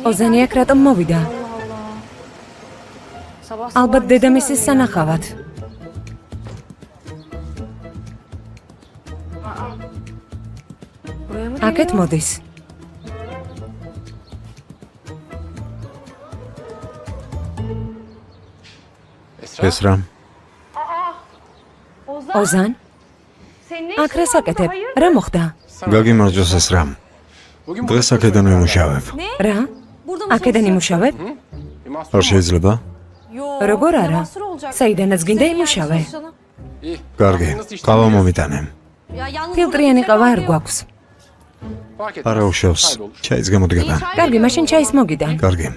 ოზანი აქ რატომ მოვიდა? ალბათ დედამისის სანახავად. აქეთ მოდის. ეს რა? ოზან? აქ რა საკეთებ? რა მოხდა? გაგიმარჯოს ეს რა? დღეს აქედან ვიმუშავებ. რა? აქედან იმუშავებ? არ შეიძლება? როგორ არა? საიდანაც გინდა იმუშავე? კარგი, ყავა მომიტანე. ფილტრიანი ყავა არ გვაქვს. არა უშავს, ჩაის გამოდგება. კარგი, მაშინ ჩაის მოგიდან. კარგი.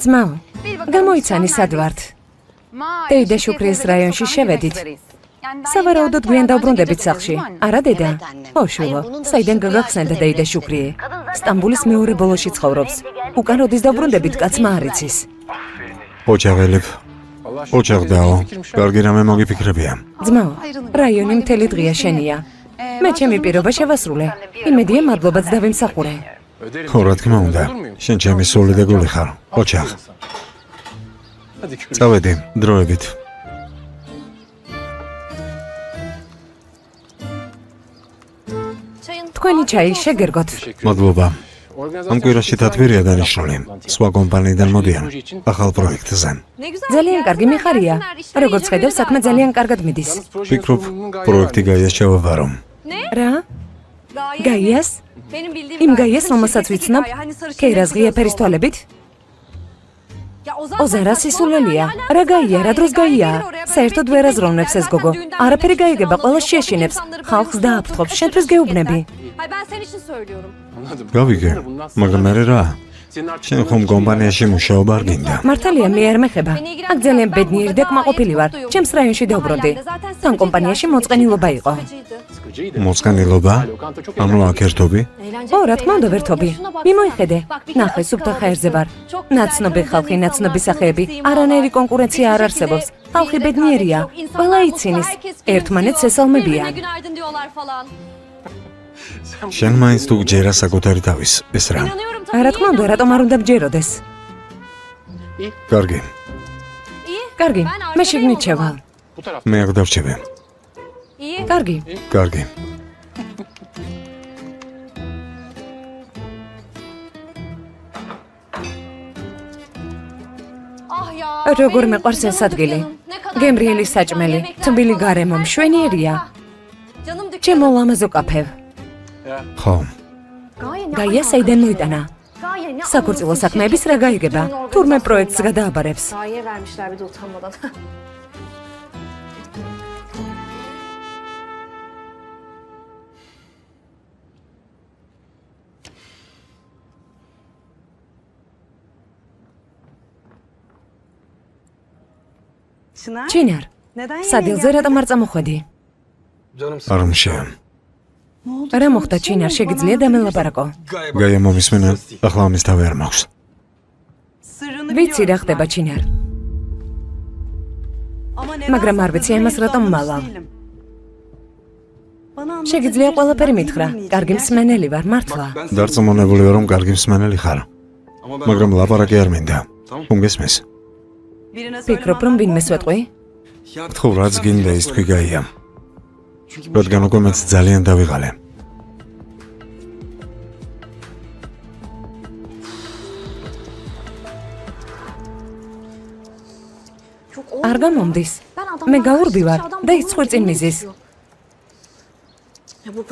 ძმაო, გამოიცანი სად ვართ? დეიდა შუქრიის რაიონში შევედით. სავარაუდოდ გვიან დავბრუნდებით სახლში. არა დედა? ოშულო, საიდან გაგახსენდა დეიდა შუქრიე? სტამბულის მეორე ბოლოში ცხოვრობს. უკან როდის დავბრუნდებით, კაცმა არ იცის. ოჯაღელებ. ოჯაღდაო, კარგი რამე მოგიფიქრებია. ძმაო, რაიონი მთელი დღეა შენია. მე ჩემი პირობა შევასრულე. იმედია მადლობაც დავიმსახურე. რა თქმა უნდა, შენ ჩემი სული და გული ხარ. ოჯახ. წავედი, დროებით. თქვენი ჩაი შეგერგოთ. მადლობა. ამ კვირაში თათბირია დანიშნული. სხვა კომპანიიდან მოდიან ახალ პროექტზე. ძალიან კარგი მიხარია. როგორც ხედავ, საქმე ძალიან კარგად მიდის. ვფიქრობ, პროექტი გაიას ჩავაბარო. რა? გაიას? იმ გაიას, რომელსაც ვიცნობ, კერას ღია ფერის თვალებით? ოზან რა სისულელია? რა გაია, რა დროს გაია? საერთოდ ვერ აზროვნებს ეს გოგო. არაფერი გაიგება, ყველა შეეშინებს. ხალხს დააფრთხობს, შენთვის გეუბნები. გავიგე, მაგრამ მე რა? შენ ხომ კომპანიაში მუშაობა არ გინდა? მართალია, მე არ მეხება. აქ ძალიან ბედნიერი და კმაყოფილი ვარ. ჩემს რაიონში დავბრუნდი. თან კომპანიაში მოწყენილობა იყო. მოწყენილობა? ანუ აქ ერთობი? ო, რა თქმა უნდა, ვერთობი. მიმოიხედე. ნახე, სუფთა ხაერზე ვარ. ნაცნობი ხალხი, ნაცნობი სახეები. არანაირი კონკურენცია არ არსებობს. ხალხი ბედნიერია. ყველა იცინის. ერთმანეთს ესალმებიან. შენ მაინც თუ გჯერა საკუთარი თავის, ეს რა? რა თქმა უნდა, რატომ არ უნდა ბჯეროდეს? კარგი, კარგი, მე შიგნით შევალ. მე აქ დავრჩები. კარგი. კარგი. როგორ მეყვარს ეს ადგილი. გემრიელი საჭმელი, თბილი გარემო, მშვენიერია. ჩემო ლამაზო კაფე. ხო. გაია საიდან მოიტანა? საქორწილო საქმეების რა გაიგება? თურმე პროექტს გადააბარებს. ჩინარ, სადილზე რატომ არ წამოხვედი? არ მშია. რა მოხდა ჩინარ, შეგიძლია დამელაპარაკო? გაია მომისმენა, ახლა ამის თავი არ მაქვს. ვიცი რა ხდება ჩინარ. მაგრამ არ ვიცი ამას რატომ მალავ. შეგიძლია ყველაფერი მითხრა, კარგი მსმენელი ვარ, მართლა. დარწმუნებული ვარ, რომ კარგი მსმენელი ხარ. მაგრამ ლაპარაკი არ მინდა. ხომ გესმის? ფიქრობ, რომ ვინმეს ვეტყვი? ხო, რაც გინდა ის თქვი გაია. რადგან უკვე მეც ძალიან დავიღალე. არ გამომდის. მე გაურბი ვარ და ის ხვირწინ მიზის.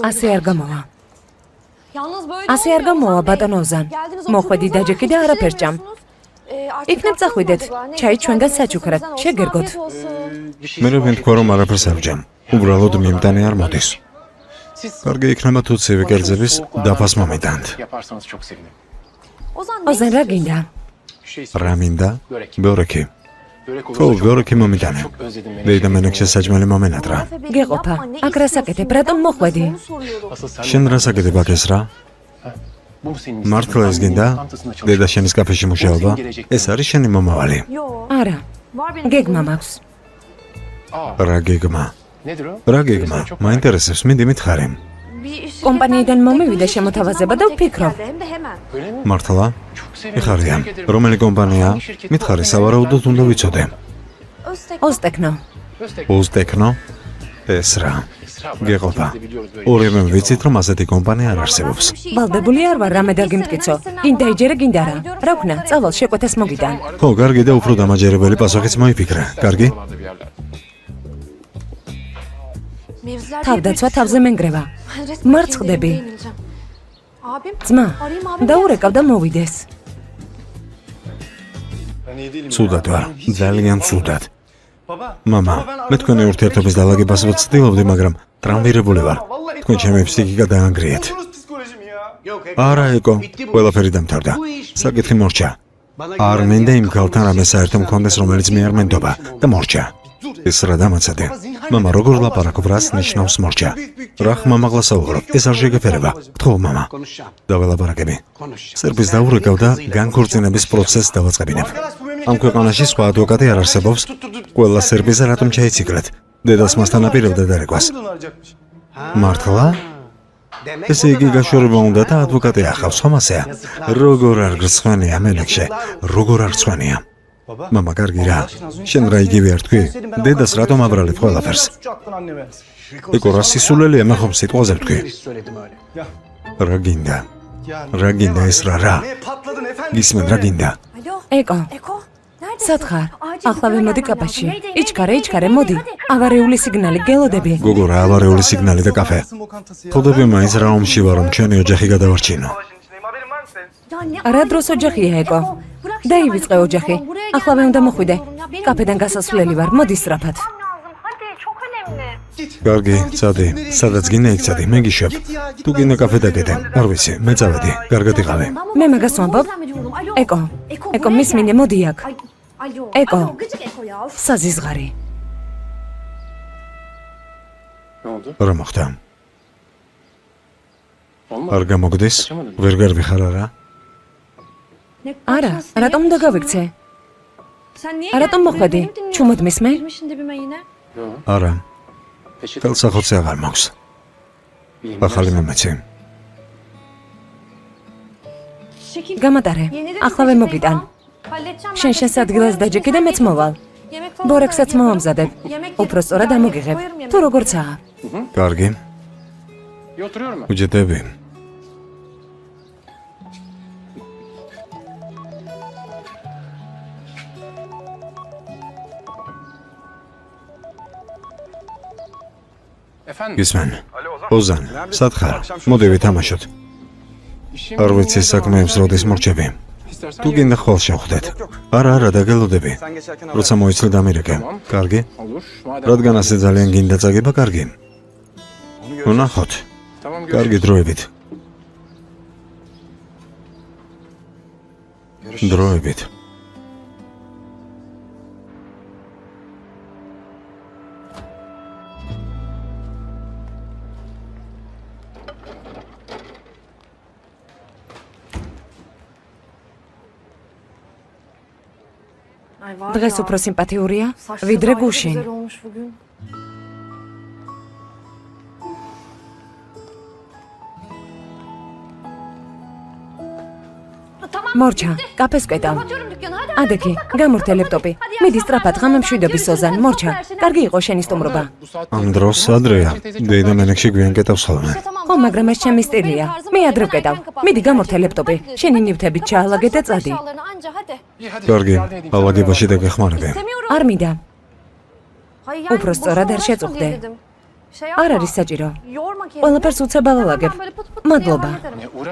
ასე არ გამოვა. ასე არ გამოვა, ბატონო ოზან. მოხვედი დაჯექი და არაფერს ჭამ. იქნებ წახვიდეთ. ჩაი ჩვენგან საჩუქრად. შეგერგოთ. მე რა ვთქვა, რომ არაფერს არ ვჭამ. უბრალოდ მიმტანი არ მოდის. კარგი იქნება თუ ცივი კერძების დაფას მომიტანთ. ოზან რა გინდა? რა მინდა? ბორექი. ხო, ბორექი მომიტანე. დეიდა მენექშე საჭმელი მომენატრა. გეყოფა. აქ რა საკეთებ, რატომ მოხვედი? შენ რა საკეთებ აქ ეს რა? მართლა ეს გინდა? დედა შენის კაფეში მუშაობა? ეს არის შენი მომავალი. არა, გეგმა მაქვს. რა გეგმა? რა გეგმა? მაინტერესებს, მინდი მითხარი. კომპანიიდან მომივიდა შემოთავაზება და ვფიქრობ. მართლა? ეხარია. რომელი კომპანია? მითხარი, სავარაუდოდ უნდა ვიცოდე. ოზტექნო. ოზტექნო? ეს რა? გეყოფა. ორივე ვიცით, რომ ასეთი კომპანია არ არსებობს. ვალდებული არ ვარ, რამე არ გიმტკიცო. გინდა იჯერე, გინდა რა. რა ვქნა, წავალ შეკვეთას მოგიდან. ხო, კარგი და უფრო დამაჯერებელი პასუხიც მოიფიქრე. კარგი? თავდაცვა თავზე მენგრევა. მარცხდები. ძმა, დაურეკავ და მოვიდეს. ცუდად ვარ, ძალიან ცუდად. მამა, მე თქვენი ურთიერთობის დალაგებას ვცდილობდი, მაგრამ ტრამვირებული ვარ. თქვენ ჩემი ფსიქიკა დაანგრიეთ. არა, ეკო, ყველაფერი დამთავრდა. საკითხი მორჩა. არ მინდა იმ ქალთან რამე საერთო მქონდეს, რომელიც მე არ მენდობა და მორჩა. ეს რა დამაცადე? მამა, როგორ ლაპარაკობ, რას ნიშნავს მორჩა? რა ხმამაღლა საუბრობ? ეს არ შეგეფერება. გთხოვ, მამა. დაველაპარაკები. სერბის დაურეკავ და განქორწინების პროცესს დავაწყებინებ. ამ ქვეყანაში სხვა ადვოკატი არ არსებობს. ყველა სერბიზა რატომ ჩაიციკლეთ? დედას მასთან აპირებდა დარეკვას. მართლა? ესე იგი გაშორება უნდა და ადვოკატი ახავს, ხომ ასეა? როგორ არ გრცხვენია, მელექშე, როგორ არ გრცხვენია? მამა, კარგი რა. შენ რა იგივე არ თქვი? დედას რატომ აბრალებ ყველაფერს? ეკო, რა სისულელია, მე ხომ სიტყვაზე ვთქვი? რა გინდა? რა გინდა ეს რა? გისმენ, რა გინდა? ეკო, სათხარ, ახლავე მოდი კაფეში. იჩქარე, მოდი. ავარიული სიგნალი, გელოდები. გოგო, რა ავარიული სიგნალი და კაფე? ხოდები მაინც რა ომში ვარ, რომ ჩვენი ოჯახი გადავარჩინო. რა დროს ოჯახია, ეკო? დაივიწყე ოჯახი. ახლავე უნდა მოხვიდე. კაფედან გასასვლელი ვარ, მოდი სწრაფად. კარგი, წადი. სადაც გინდა იქ წადი, მე გიშვებ. თუ გინდა კაფე დაგედე, არ ვიცი, მე წავედი. კარგად იყავი. მე მაგას ვამბობ. ეკო, მისმინე, მოდი აქ. ეკო, საზიზღარი. რა მოხდა? არ გამოგდეს? ვერ გარვიხარ არა? არა, რატომ უნდა გავიქცე? რატომ მოხვედი? ჩუმად მისმენ? არა. ხელსახოცი აღარ მაქვს. ახალი მომეცი. გამატარე, ახლავე მოგიტან. შენ შენს ადგილას დაჯექი და მეც მოვალ. ბორექსაც მოვამზადებ. უფრო სწორად ამოგიღებ. თუ როგორცაა. კარგი. უჯდები. გისმენ. ოზან, სათხარ, მოდი ვითამაშოთ. არ ვიცი საქმეებს როდის მორჩები. თუ გინდა ხვალ შევხვდეთ. არა, დაგელოდები. როცა მოიცლი დამირეკე. კარგი? რადგან ასე ძალიან გინდა წაგება, კარგი. ვნახოთ. კარგი დროებით. დროებით. დღეს უფრო სიმპათიურია, ვიდრე გუშინ. მორჩა, კაფეს ვკეტავ. ადექი, გამორთე ლეპტოპი. მიდი სწრაფად, ღამე მშვიდობის ოზან, მორჩა. კარგი იყო შენი სტუმრობა. ამ დროს ადრეა. დედა მენექში გვიან კეტავს ხოლმე. ხო, მაგრამ ეს ჩემი სტილია. მე ადრე ვკეტავ. მიდი გამორთე ლეპტოპი. შენი ნივთებით ჩაალაგე და წადი. კარგი, ალაგებაში დაგეხმარები. არ მინდა. უფრო სწორად არ შეწუხდე. არ არის საჭირო. ყველაფერს უცებ ავალაგებ. მადლობა.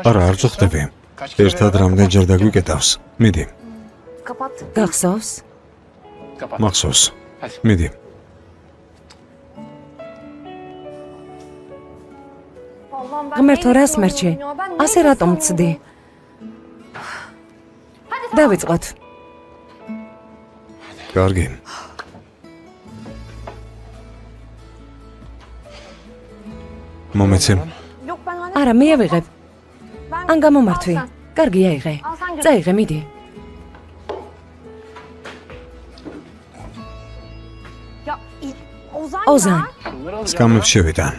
არა, არ წუხდები. ერთად რამდენჯერ დაგვიკეტავს. მიდი. გახსოვს? მახსოვს. მიდი. ღმერთო, რა სმერჩი? ასე რატომ ცდი? დავიწყოთ. კარგი. მომეცი. არა, მე ავიღებ. ან გამომართვი. კარგი აიღე. წაიღე, მიდი. ოზან, სკამებს შევიტან.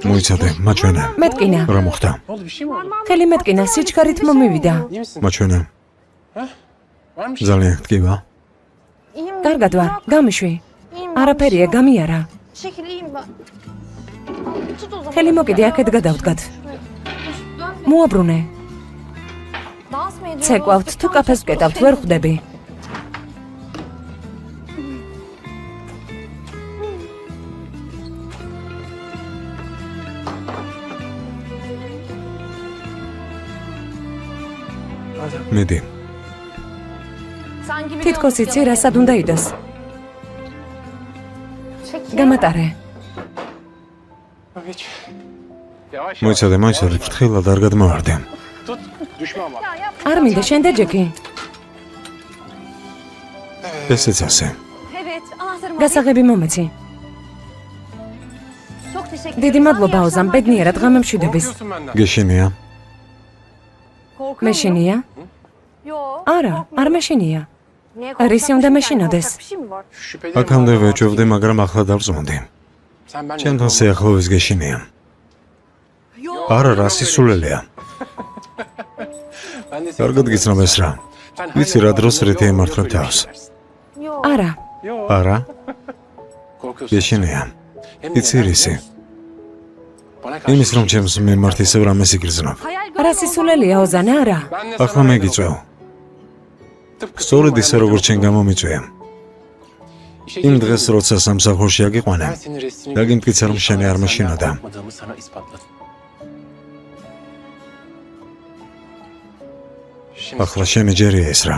მოიცადე, მაჩვენე. მეტკინა. რა მოხდა? ხელი მეტკინა, სიჩქარით მომივიდა. მაჩვენე. ძალიან გტკივა. კარგად ვარ, გამიშვი. არაფერია, გამიარა. ხელი მოკიდე, აქეთ გადავდგათ. მოაბრუნე. ცეკვავთ, თუ კაფეს ვკეტავთ, ვერ ხვდები. მიდი. თითქოს იცი, რასად უნდა იდოს. გამატარე. მოიცადე, ფრთხილად არ გადმოვარდე. არ მინდა შენ დაჯექი. ესეც ასე. გასაღები მომეცი. დიდი მადლობა ოზან, ბედნიერად ღამემშვიდობის. გეშინია. მეშინია? არა, არ მეშინია. რისი უნდა მეშინოდეს? აქამდე ვეჭვობდი, მაგრამ ახლა დავწმუნდი. ჩემთან სიახლოვეს გეშინია. არა, რა სისულელეა. კარგად გიცნობ ეს რა. ვიცი რა დროს რითი ემართლებ თავს. არა. არა? გეშინია. იცი რისი? იმის რომ ჩემს მიმართ ისევ რამეს იგრძნობ. რა სისულელეა ოზან, არა? ახლა მეგიწევ. სწორედ ისე როგორც შენ გამომიწვია. იმ დღეს როცა სამსახურში აგიყვანე, დაგიმტკიცა რომ შენი არ მეშინოდა. ახლა შენი ჯერია ეს რა.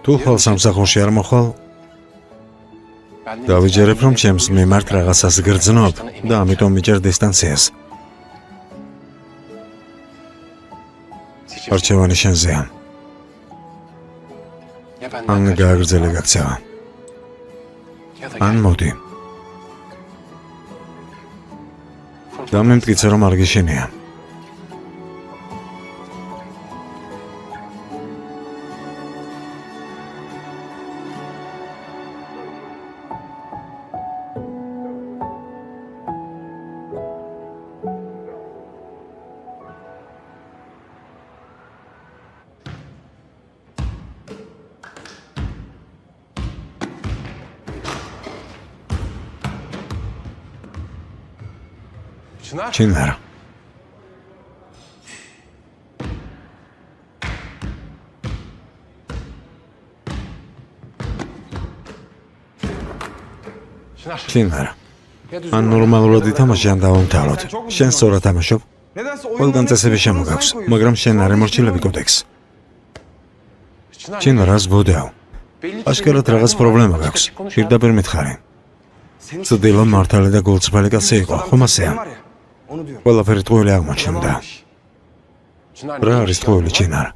თუ ხვალ სამსახურში არ მოხვალ, დავიჯერებ რომ ჩემს მიმართ რაღაცას გრძნობ და ამიტომ მიჭერ დისტანციას. არჩევანი შენზეა. ან გააგრძელე გაქცევა. ან მოდი. დამემტკიცა რომ არ გეშინია. ჩინარ. ჩინარ. ან ნორმალურად ითამაშე, ან დავამთავროთ. შენ სწორად თამაშობ. ყველგან წესები შემოგაქვს, მაგრამ შენ არ ემორჩილები კოდექსს. ჩინარ, ას ბოდაო. აშკარად რაღაც პრობლემა გაქვს. პირდაპირ მითხარი. ცდილო მართალი და გულწრფელი კაცი იყო, ხომ ასეა? ყველაფერი ტყუილი აღმოჩნდა. რა არის ტყუილი, ჩინარ?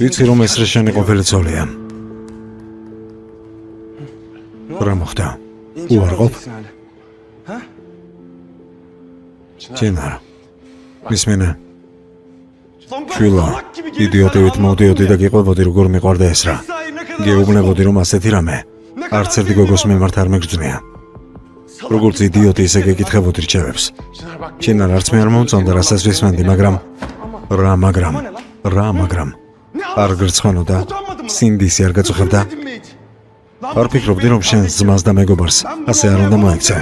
ვიცი რომ ეს შენი ყოფილი ცოლია. რა მოხდა? უარყოფ? ჩინარ. მისმენე. შვილო, იდიოტივით მოდიოდი და გიყვებოდი როგორ მიყვარდა ეს რა. გეუბნებოდი რომ ასეთი რამე არც ერთი გოგოს მიმართ არ მეგრძნია. როგორც იდიოტი ისე გეკითხებოდი რჩევებს. ჩინარ არც მე არ მომწონდა რასაც ვისმენდი, მაგრამ არ გრცხვენოდა, სინდისი არ გაწუხებდა. არ ფიქრობდი რომ შენ ძმას და მეგობარს ასე არ უნდა მოექცე.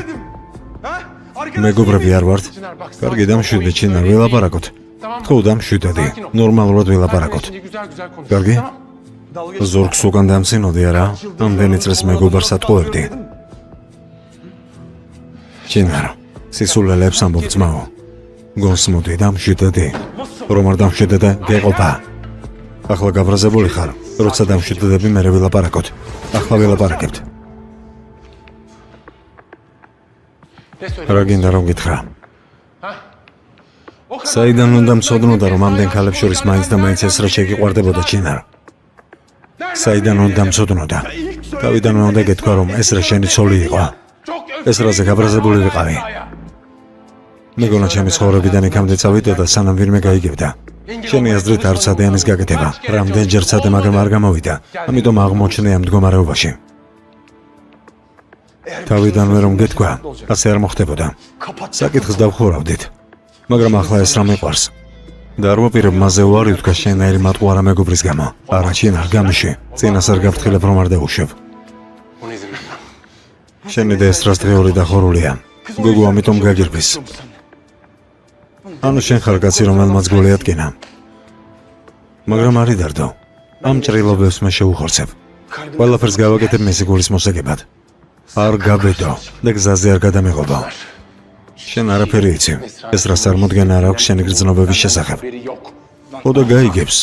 მეგობრები არ ვართ? კარგი, დამშვიდე ჩინარ, ველაპარაკოთ. თუ დამშვიდედი, ნორმალურად ველაპარაკოთ. კარგი? ზორგს უკან დამცინოდი არა? ამდენი წელს მეგობარს ატყუებდი. ჩინარ, სისულელებს ამბობ ძმაო. გონს მოდი, დამშვიდედი. რომ არ დამშვიდედე, გეყოფა. ახლა გაბრაზებული ხარ, როცა დამშვიდედები მერე ველაპარაკოთ. ახლა ველაპარაკებთ. რა გინდა რომ გითხრა? საიდან უნდა მცოდნოდა რომ ამდენ ქალებს შორის მაინც და მაინც ეს რა შეგიყვარდებოდა ჩინარ? საიდან უნდა მცოდნოდა. თავიდანვე უნდა გეთქვა, რომ ეს რა შენი ცოლი იყო. ეს რაზე გაბრაზებული ვიყავი. მეგონა ჩემი ცხოვრებიდან იქამდე წავიდა და სანამ ვინმე გაიგებდა. შენი აზრით არ ცადიანის გაკეთება. რამდენჯერ ცადე, მაგრამ არ გამოვიდა. ამიტომ აღმოჩნდა ამ მდგომარეობაში. თავიდანვე რომ გეთქვა, ასე არ მოხდებოდა. საკითხს დავხურავდით. მაგრამ ახლა ეს რა მიყვარს. და არ ვაპირებ მასზე უარი ვთქვა შენაირი მატყუარა მეგობრის გამო. არა, ჩინარ, გამიში. წინას არ გავფრთხილებ, რომ არ დაუშვებ. შენი და ეს რას დღეული და ხორულია. გოგო ამიტომ გაგირფის. ანუ შენ ხარ კაცი, რომელმაც გული ატკინა. მაგრამ არ იდარდო. ამ ჭრილობებს მე შეუხორცებ. ყველაფერს გავაკეთებ მისი გულის მოსაგებად. არ გაბედო და გზაზე არ გადამეღობო. შენ არაფერი იცი. ეს რას წარმოდგენა არ აქვს შენი გრძნობების შესახებ. ხო და გაიგებს.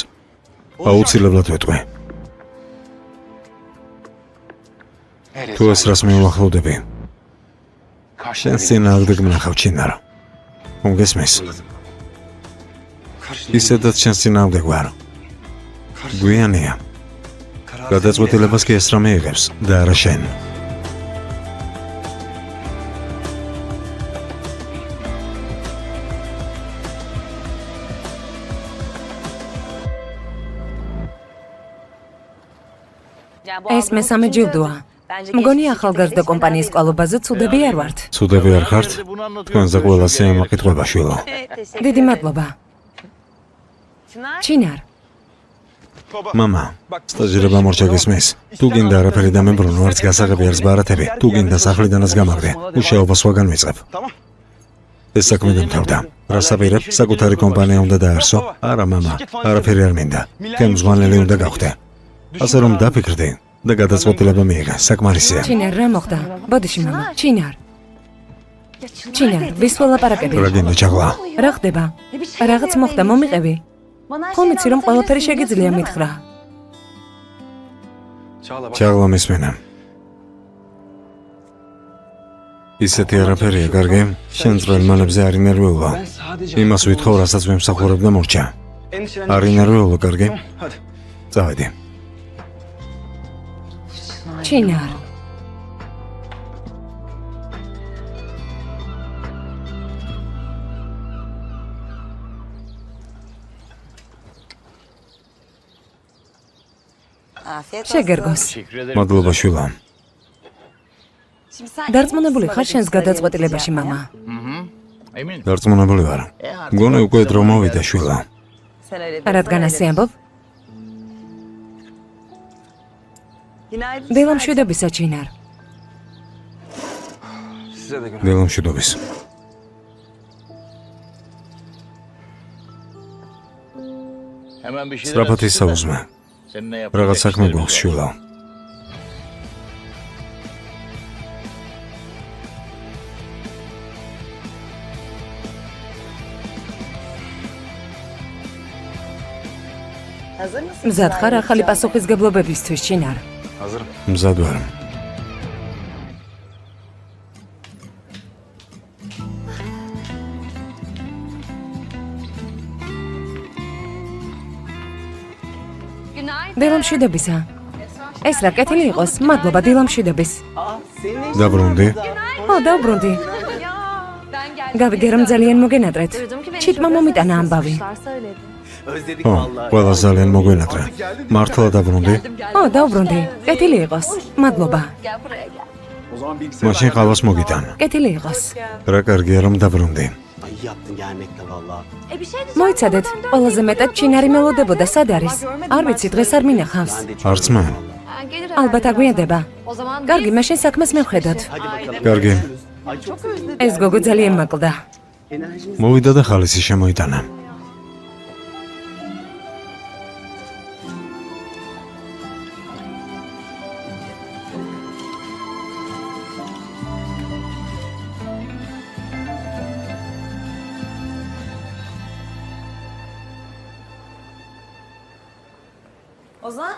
აუცილებლად ვეტყვი. თუ ეს რას მიუახლოვდები, შენ წინააღმდეგ მნახავ ჩინარ. გესმის? ისედაც შენ წინააღმდეგ ვარ. გვიანია. გადაწყვეტილებას კი ეს რამე იღებს და არა შენ. ეს მესამე ჯილდოა. მგონი ახალგაზრდა კომპანიის ყალობაზე ცუდები არ ვართ. ცუდები არ ხართ? თქვენზე ყველასე ამაკითხება შვილო. დიდი მადლობა. ჩინარ. მამა, სტაჟირება მორჩა გესმის? თუ გინდა არაფერი დამებრუნო, არც გასაღები, არც ბარათები, თუ გინდა სახლიდანაც გამაგდე, მუშაობას ვაგან ვიწყებ. ეს საქმე დამთავრდა. რას აპირებ? საკუთარი კომპანია უნდა დაარსო? არა, მამა, არაფერი არ მინდა. თქვენ მზღვანელი უნდა გავხდე. ასე რომ დაფიქრდი და გადაწყვეტილება მიიღე, საკმარისია. ჩინარ, რა მოხდა? ბოდიში, მამა, ჩინარ. ჩინარ, ვის ველაპარაკები? რა გინდა ჩაღლა? რა ხდება? რაღაც მოხდა, მომიყევი? ხომ იცი, რომ ყველაფერი შეგიძლია მითხრა? ჩაღლა მისმენა. ისეთი არაფერია, კარგი? შენ ძველმანებზე არ ინერვიულო. იმას ვითხოვ, რასაც ვემსახურებდა მორჩა. არ ინერვიულო, კარგი? წავედი. ჩინარ. შეგერგოს. მადლობა შვილო. დარწმუნებული ხარ შენს გადაწყვეტილებაში, მამა? დარწმუნებული ვარ. მგონი უკვე დრო მოვიდა შვილო. რადგან ასე ამბობ? დილამშვიდობისა, ჩინარ. დილამშვიდობის. სწრაფად ისაუზმე. რაღაც საქმე გვაქვს შვილო. მზად ხარ ახალი პასუხისგებლობებისთვის, ჩინარ? მზად ვარ. დილამშვიდობისა. ეს რა კეთილი იყოს? მადლობა, დილამშვიდობის. დაბრუნდი. ო, დაუბრუნდი. გავიგე, რომ ძალიან მოგენატრეთ. ჩიტმა მომიტანა ამბავი. ო, ყველა ძალიან მოგვენატრა. მართლა დაბრუნდი? ო, დაუბრუნდი. კეთილი იყოს. მადლობა. მაშინ ყავას მოგიტან. კეთილი იყოს. რა კარგია რომ დაბრუნდი. მოიცადეთ, ყველაზე მეტად ჩინარი მელოდებოდა, სად არის? არ ვიცი, დღეს არ მინახავს. არც მე. ალბათ აგვიანდება. კარგი, მაშინ საქმეს მივხედოთ. კარგი. ეს გოგო ძალიან მაკლდა. მოვიდა და ხალისი შემოიტანა.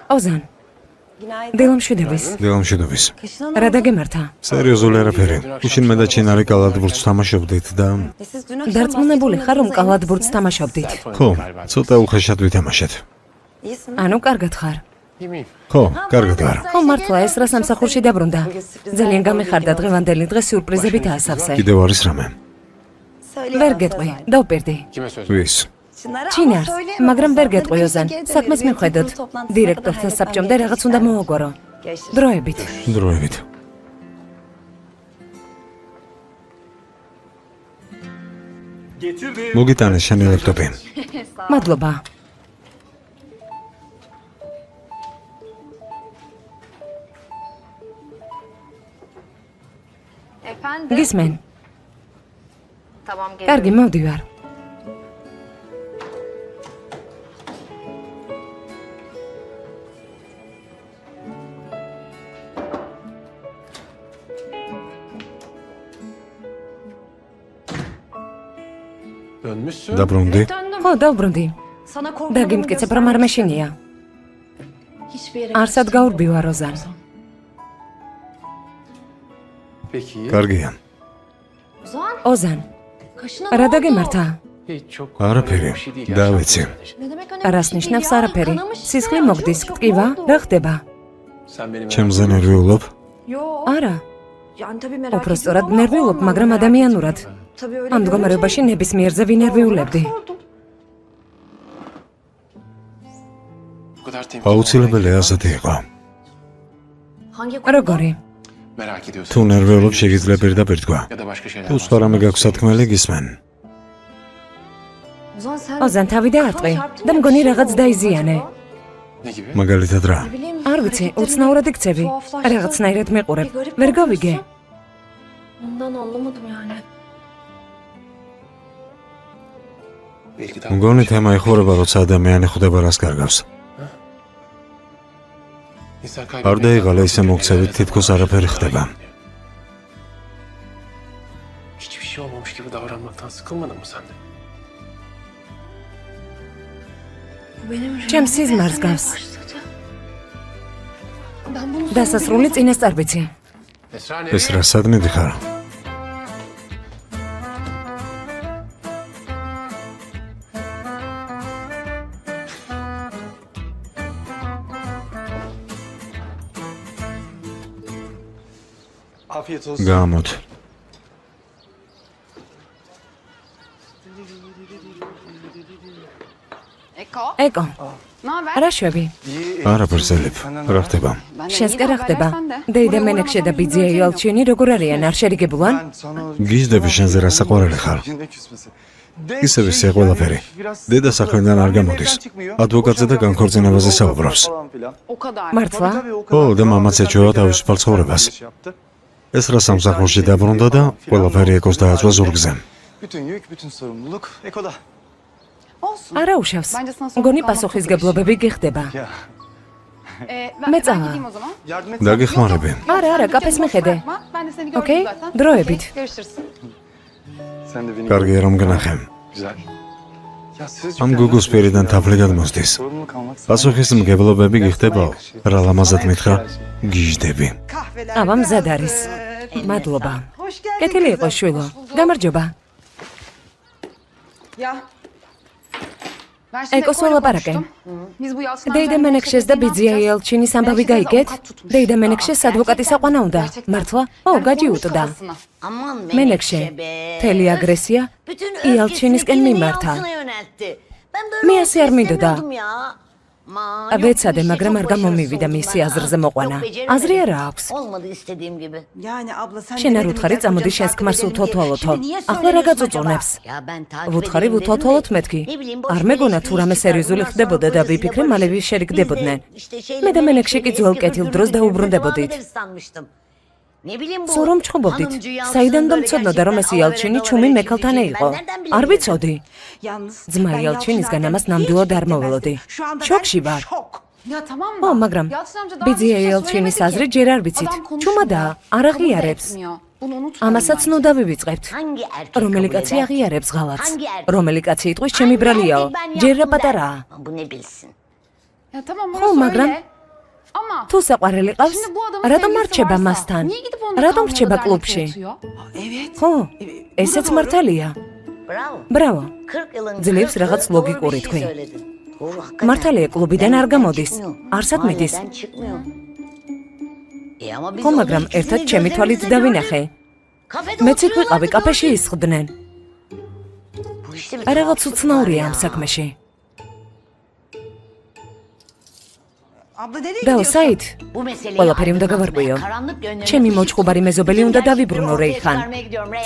ოზან. დილამშვიდობის. დილამშვიდობის. რა დაგემართა? სერიოზული არაფერი. უშინმე და ჩინარი კალათბურთს თამაშობდით და დარწმუნებული ხარ, რომ კალათბურთს თამაშობდით? ხო, ცოტა უხეშად ვითამაშეთ. ანუ კარგად ხარ. ხო, კარგად ვარ. ხო მართლა ეს რა სამსახურში დაბრუნდა. ძალიან გამიხარდა დღევანდელი დღე სიურპრიზებით აასავსე. კიდევ არის რამე? ვერ გეტყვი, დავპირდი. ვის? ჩინარს, მაგრამ ვერ გეტყვი ოზან. საქმეს მიხვედოთ. დირექტორთან საბჭომდე რაღაც უნდა მოუგვარო. დროებით. დროებით. მოგიტანე შენი ლეპტოპი. მადლობა. გისმენ. კარგი, მოვდივარ. დაბრუნდი? ხო, დავბრუნდი. დაგიმტკიცებ, რომ არ მეშინია. არსად გაურბივა როზან. კარგია. ოზან, რა დაგემართა? არაფერი. დავიცი. რას ნიშნავს არაფერი? სისხლი მოგდის, ტკივა, რა ხდება? ჩემზე ნერვიულობ? არა. უფრო სწორად ნერვიულობ, მაგრამ ადამიანურად. ამ მდგომარეობაში ნებისმიერზე ვინერვიულებდი. აუცილებელი ასეთი იყო. როგორი? თუ ნერვიულობ შეგიძლია პირდაპირ თქვა. თუ სხვა რამე გაქვს სათქმელი გისმენ. ოზან, თავი დაარტყი და მგონი რაღაც დაიზიანე. მაგალითად რა? არ ვიცი, უცნაურად იქცევი. რაღაცნაირად მიყურებ. ვერ გავიგე. მგონი თემა ეხურება, როცა ადამიანი ხვდება რას კარგავს. არ დაიღალე ისე მოგცევით, თითქოს არაფერი ხდება. ჩემს სიზმარს გავს. დასასრული წინასწარ ვიცი. ეს რა სადმედი ხარ? გამოთ. ეკო, რა შვები? არაფერს ელებ. რა ხდება? შენს კი რა ხდება? დეიდა მენექშე და ბიძია იალჩინი როგორ არიან? არ შერიგებულან? გიზდები შენზე რა საყვარელი ხარ? ისევ ისე ყველაფერი. დედა საქმედან არ გამოდის. ადვოკატზე და განქორწინებაზე საუბრობს. მართლა? ხო, და მამაც ეჩვევა თავისუფალ ცხოვრებას. ეს რა სამსახურში დაბრუნდა და ყველაფერი ეკოს დააწვა ზურგზე. არა უშავს. მგონი პასუხისგებლობები გიხდება. მეწავა. დაგეხმარები. არა, კაფეს მიხედე. ოკეი, დროებით. კარგია რომ გნახე. ამ გუგუს პირიდან თაფლი გადმოსდის. პასუხისმგებლობები გიხდებაო. რა ლამაზად მითხრა? გიჟდები. აბა მზად არის. მადლობა. კეთილი იყო შვილო. გამარჯობა. ეკოს ველაპარაკე. დეიდა მენექშეს და ბიძია იალჩინის ამბავი გაიგეთ? დეიდა მენექშეს ადვოკატის აყვანა უნდა. მართლა? ო, გაჯიუტდა. მენექშე, მთელი აგრესია იალჩინისკენ მიმართა. მე ასე არ მინდოდა. ვეცადე, მაგრამ არ გამომივიდა მისი აზრზე მოყვანა. აზრი არა აქვს. შენ არ უთხარი, წამოდი შენს ქმარს უთოთვალოთო. ახლა რა გაწუწუნებს? ვუთხარი ვუთოთვალოთ მეთქი. არ მეგონა თუ რამე სერიოზული ხდებოდა და ვიფიქრე მალე შერიგდებოდნენ. მე და მენექშე კი ძველ კეთილ დროს დაუბრუნდებოდით. სულ რომ ჩხუბობდით, საიდან დამცოდნოდა რომ ეს იალჩინი ჩუმი მექალთანე იყო? არ ვიცოდი. ძმა იალჩინისგან ამას ნამდვილად არ მოველოდი. შოკში ვარ. ო, მაგრამ ბიძია იალჩინის აზრი ჯერ არ ვიცით. ჩუმადაა, არ აღიარებს. ამასაც ნუ დავივიწყებთ. რომელი კაცი აღიარებს ღალატს? რომელი კაცი იტყვის ჩემი ბრალიაო? ჯერ რა პატარაა. ხო, მაგრამ თუ საყვარელი ყავს, რატომ არ რჩება მასთან? რატომ რჩება კლუბში? ხო, ესეც მართალია. ბრავო. ძლებს რაღაც ლოგიკური თქვი. მართალია კლუბიდან არ გამოდის. არსად მიდის. ხო, მაგრამ ერთად ჩემი თვალით დავინახე. მეც იქ ვიყავი, კაფეში ისხდნენ. რაღაც უცნაურია ამ საქმეში. დაო, საით, ყველაფერი უნდა გავარკვიო. ჩემი მოჭყუბარი მეზობელი უნდა დავიბრუნო რეიხან.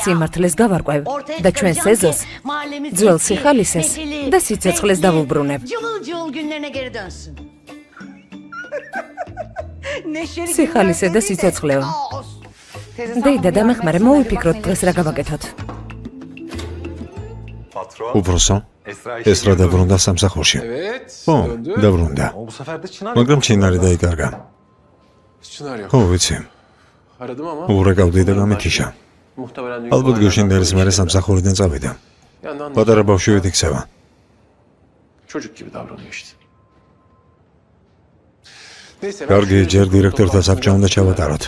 სიმართლეს გავარკვევ და ჩვენ სეზოს, ძველ სიხალისეს და სიცოცხლეს დავუბრუნებ. სიხალისე და სიცოცხლეო. დეიდა დამეხმარე, მოვიფიქროთ დღეს რა გავაკეთოთ. უბრალოდ ეს რა დაბრუნდა სამსახურში. ო, დაბრუნდა. მაგრამ ჩინარი დაიკარგა. ხო, ვიცი. ურეკავდი და გამეთიშა. ალბათ გუშინდელის მერე სამსახურიდან წავიდა. პატარა ბავშვით იქცევა. კარგი, ჯერ დირექტორთა საბჭო უნდა ჩავატაროთ.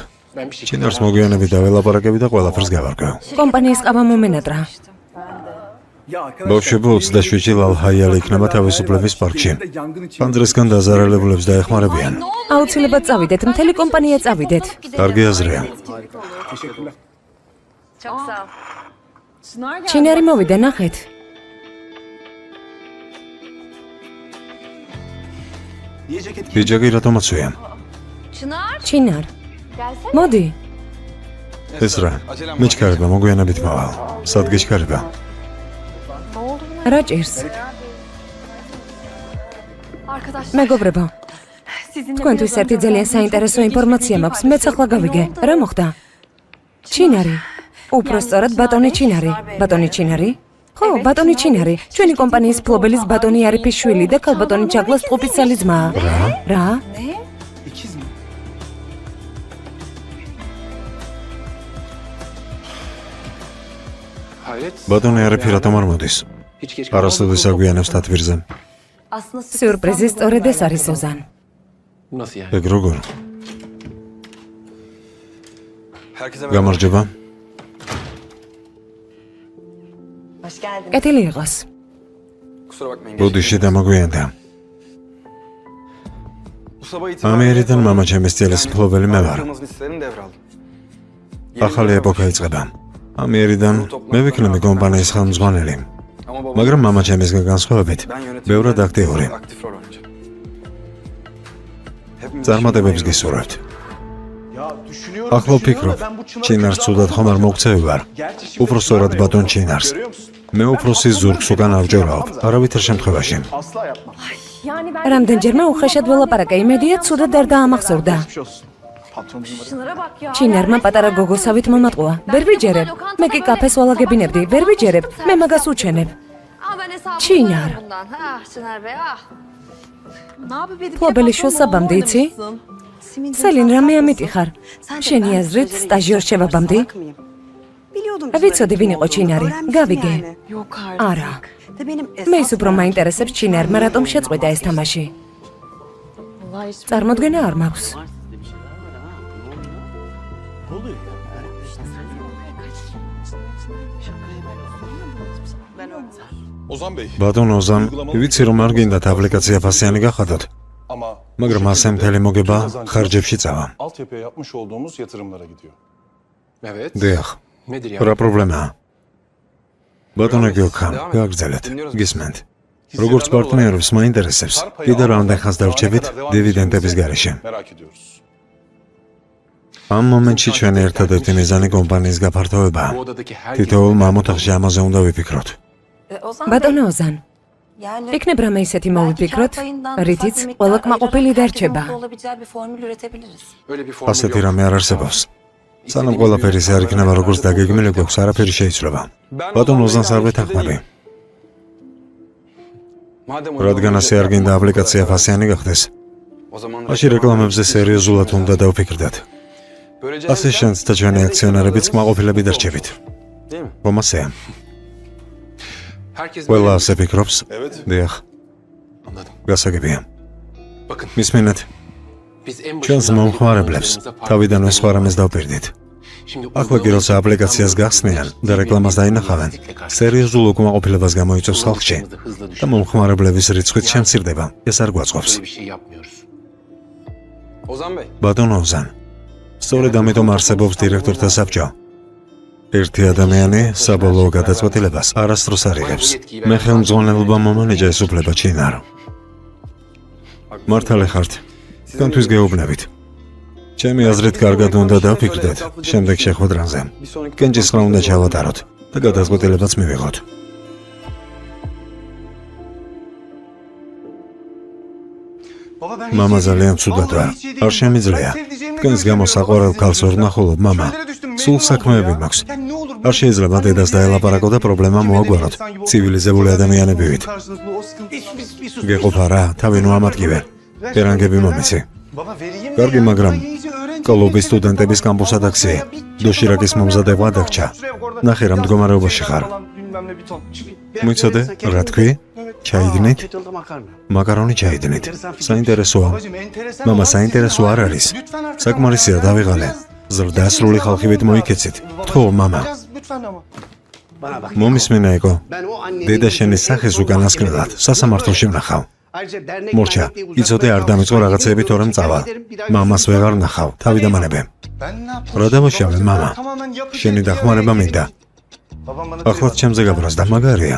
ჩინარს მოგვიანებით დაველაპარაკები და ყველაფერს გავარკვევ. კომპანიის ყავა მომენატრა. ბავშვები 27 ლალჰაიალი იქნება თავისუფლების პარკში. პანდრესგან დაზარალებულებს დაეხმარებიან. აუცილებლად წავიდეთ, მთელი კომპანია წავიდეთ. კარგი აზრია. ჩინარი მოვიდა, ნახეთ. ბიჯაკი რატომ აცვია? ჩინარ. მოდი. ეს რა? მეჩქარება მოგვიანებით მოვალ. სად გეჩქარება? რა ჭირს? მეგობრებო, თქვენთვის ერთი ძალიან საინტერესო ინფორმაცია მაქვს, მეც ახლა გავიგე. რა მოხდა? ჩინარი. უпростоრად ბატონი ჩინარი. ბატონი ჩინარი? ხო, ბატონი ჩინარი. ჩვენი კომპანიის ფლობელის ბატონი არიფის შვილი და ქალბატონი ჯაგლას ტყუპისცალი ძმაა. რა? ბატონი არიფი რატომ არ მოდის? არასოდეს აგვიანებს თათბირზე. სიურპრიზი სწორედ ეს არის ოზან. ეგ როგორ? გამარჯობა. კეთილი იყოს. ბოდიში დამაგვიანდა. ამერიდან მამა ჩემის წელს ფლობელი მე ვარ. ახალი ეპოქა იწყება. ამერიდან მე ვიქნები კომპანიის ხელმძღვანელი. მაგრამ მამა ჩემისგან განსხვავებით, ბევრად აქტიური. წარმატებებს გისურვებთ. ახლა ვფიქრობ, ჩინარს ცუდად ხომ არ მოგცევი ვარ. უпростоრად ბატონ ჩინარს. მე უფროსის ზურგს უკან ავჯერაობ, არავითარ შემთხვევაში. რამდენჯერმე უხეშად ველაპარაკე, იმედია ცუდად არ დაამახსოვრდა. ჩინარმა პატარა გოგოსავით მომატყუა. ვერ ვიჯერებ. მე კი კაფეს ვალაგებინებდი, ვერ ვიჯერებ. მე მაგას უჩენებ. ჩინარ. ფლობელი შულსაბამდი იცი? სელინ, რამე ამიტიხარ? შენი აზრით სტაჟიორ შევაბამდი? ვიცოდი ვინ იყო ჩინარი. გავიგე. არა. მე ის უფრო მაინტერესებს ჩინარმა რატომ შეწყვეტა ეს თამაში. წარმოდგენა არ მაქვს. ბატონ ოზან, ვიცი რომ არ გინდათ აპლიკაცია ფასიანი გახადოთ. მაგრამ ასე მთელი მოგება ხარჯებში წავა. დიახ. რა პრობლემაა? ბატონო გიოქან, გააგრძელეთ. გისმენთ. როგორც პარტნიორებს მაინტერესებს, კიდევ რამდენ ხანს დავრჩებით დივიდენდების გარეშე. ამ მომენტში ჩვენი ერთადერთი მიზანი კომპანიის გაფართოებაა. თითოეულ მამოთახში ამაზე უნდა ვიფიქროთ. ბატონო ოზან, იქნებ რამე ისეთი მოვიფიქროთ, რითიც ყველა კმაყოფილი დარჩება. ასეთი რამე არ არსებობს. სანამ ყველაფერი არ იქნება როგორც დაგეგმილი გვაქვს, არაფერი შეიცვლება. ბატონ ოზანს არ ვეთანხმები. რადგან ასე არ გინდა აპლიკაცია ფასიანი გახდეს, მაშინ რეკლამებზე სერიოზულად უნდა დავფიქრდეთ. ასე შანსს და ჩვენი აქციონერებიც კმაყოფილები დარჩებით. რომასეა. ყველა ასე ფიქრობს? დიახ. გასაგებია. მისმენთ. ჩვენს მომხმარებლებს თავიდანვე სხვა რამეს დავპირდით. ახლა კი როცა აპლიკაციას გახსნიან და რეკლამას დაინახავენ, სერიოზულ უკმაყოფილებას გამოიწვევს ხალხში და მომხმარებლების რიცხვიც შემცირდება. ეს არ გვაწყობს. ბატონო ოზან, სწორედ ამიტომ არსებობს დირექტორთა საბჭო. ერთი ადამიანი საბოლოო გადაწყვეტილებას არასდროს არ იღებს. მე ხელმძღვანელობა მომანეჯა ეს უფლება ჩინარო. მართალი ხართ, თქვენთვის გეუბნებით. ჩემი აზრით კარგად უნდა დავფიქრდეთ შემდეგ შეხვედრაზე. კენჭის ხმა უნდა ჩავატაროთ და გადაწყვეტილებაც მივიღოთ. მამა ძალიან ცუდად ვარ. არ შემიძლია. თქვენს გამო საყვარელ ქალს ვერ ვნახულობ, მამა. სულ საქმეები მაქვს. არ შეიძლება დედას დაელაპარაკო და პრობლემა მოაგვაროთ. ცივილიზებული ადამიანები ვით. გეყოფა რა, თავი ნუ ამატკივე. პერანგები მომიცი. კარგი, მაგრამ კლუბის სტუდენტების კამპუსად აქცია. დოშირაკის მომზადება დაგჭა. ნახე რა მდგომარეობაში ხარ. მოიცადე, რა თქვი? ჩაიდნით? მაკარონი ჩაიდნით. საინტერესოა. მამა, საინტერესო არ არის. საკმარისია დავიღალე. ზრდასრული ხალხივით მოიქეცით. თქო, მამა. მომისმენა ეკო. დედა შენი სახეს უკანასკნელად სასამართლოში ვნახავ. მორჩა, იცოდე არ დამიწყო რაღაცები თორემ წავალ. მამას ვეღარ ნახავ, თავი დამანებე. რა დავაშავე, მამა? შენი დახმარება მინდა. ახლაც ჩემზე გაბრაზდა, მაგარია.